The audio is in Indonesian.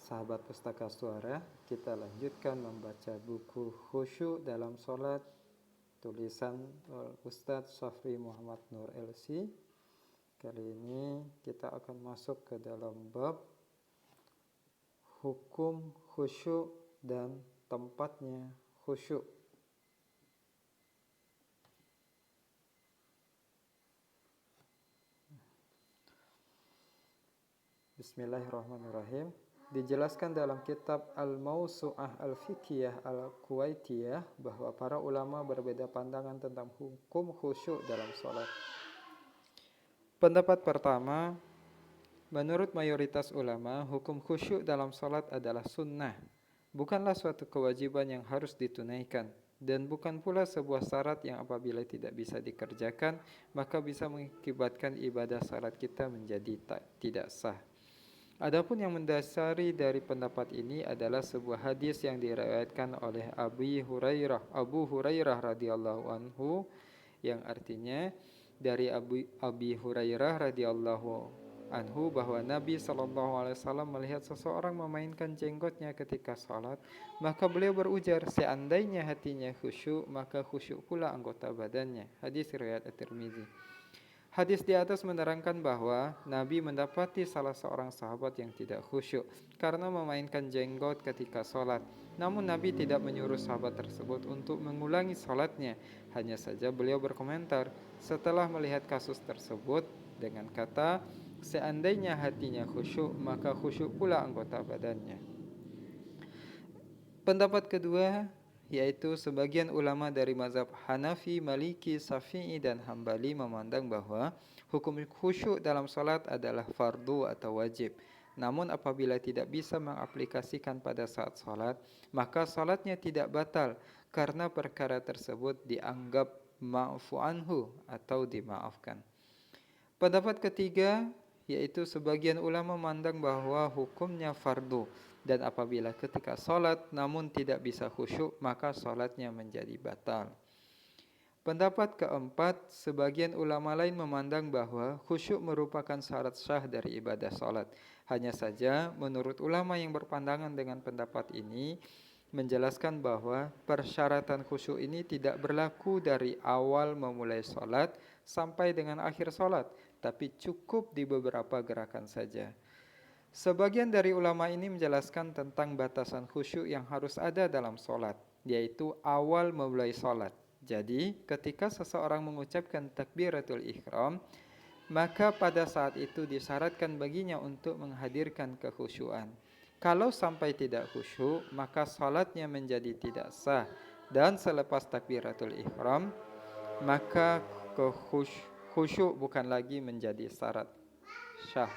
Sahabat Pustaka Suara, kita lanjutkan membaca buku Khusyuk dalam Sholat tulisan Ustadz Syafri Muhammad Nur LC. Kali ini kita akan masuk ke dalam bab hukum khusyuk dan tempatnya khusyuk. Bismillahirrahmanirrahim. Dijelaskan dalam kitab Al-Mawsu'ah Al-Fiqhiyah Al-Kuwaitiyah bahwa para ulama berbeda pandangan tentang hukum khusyuk dalam sholat. Pendapat pertama, menurut mayoritas ulama, hukum khusyuk dalam sholat adalah sunnah, bukanlah suatu kewajiban yang harus ditunaikan, dan bukan pula sebuah syarat yang apabila tidak bisa dikerjakan, maka bisa mengakibatkan ibadah sholat kita menjadi tidak sah. Adapun yang mendasari dari pendapat ini adalah sebuah hadis yang diriwayatkan oleh Abu Hurairah radhiyallahu anhu, yang artinya dari Abi Hurairah radhiyallahu anhu bahwa Nabi SAW melihat seseorang memainkan jenggotnya ketika sholat, maka beliau berujar, seandainya hatinya khusyuk, maka khusyuk pula anggota badannya. Hadis riwayat At-Tirmizi. Hadis di atas menerangkan bahwa Nabi mendapati salah seorang sahabat yang tidak khusyuk karena memainkan jenggot ketika sholat. Namun Nabi tidak menyuruh sahabat tersebut untuk mengulangi sholatnya. Hanya saja beliau berkomentar setelah melihat kasus tersebut dengan kata, seandainya hatinya khusyuk, maka khusyuk pula anggota badannya. Pendapat kedua, yaitu sebagian ulama dari mazhab Hanafi, Maliki, Syafi'i, dan Hambali memandang bahwa hukum khusyuk dalam sholat adalah fardu atau wajib. Namun apabila tidak bisa mengaplikasikan pada saat sholat, maka sholatnya tidak batal karena perkara tersebut dianggap ma'fu anhu atau dimaafkan. Pendapat ketiga, yaitu sebagian ulama memandang bahwa hukumnya fardu, dan apabila ketika sholat namun tidak bisa khusyuk, maka sholatnya menjadi batal. Pendapat keempat, sebagian ulama lain memandang bahwa khusyuk merupakan syarat sah dari ibadah sholat. Hanya saja menurut ulama yang berpandangan dengan pendapat ini, menjelaskan bahwa persyaratan khusyuk ini tidak berlaku dari awal memulai sholat sampai dengan akhir sholat, tapi cukup di beberapa gerakan saja. Sebagian dari ulama ini menjelaskan tentang batasan khusyuk yang harus ada dalam sholat, yaitu awal memulai sholat. Jadi, ketika seseorang mengucapkan takbiratul ihram, maka pada saat itu disyaratkan baginya untuk menghadirkan kekhusyuan. Kalau sampai tidak khusyuk, maka sholatnya menjadi tidak sah. Dan selepas takbiratul ihram, maka khusyuk bukan lagi menjadi syarat sah.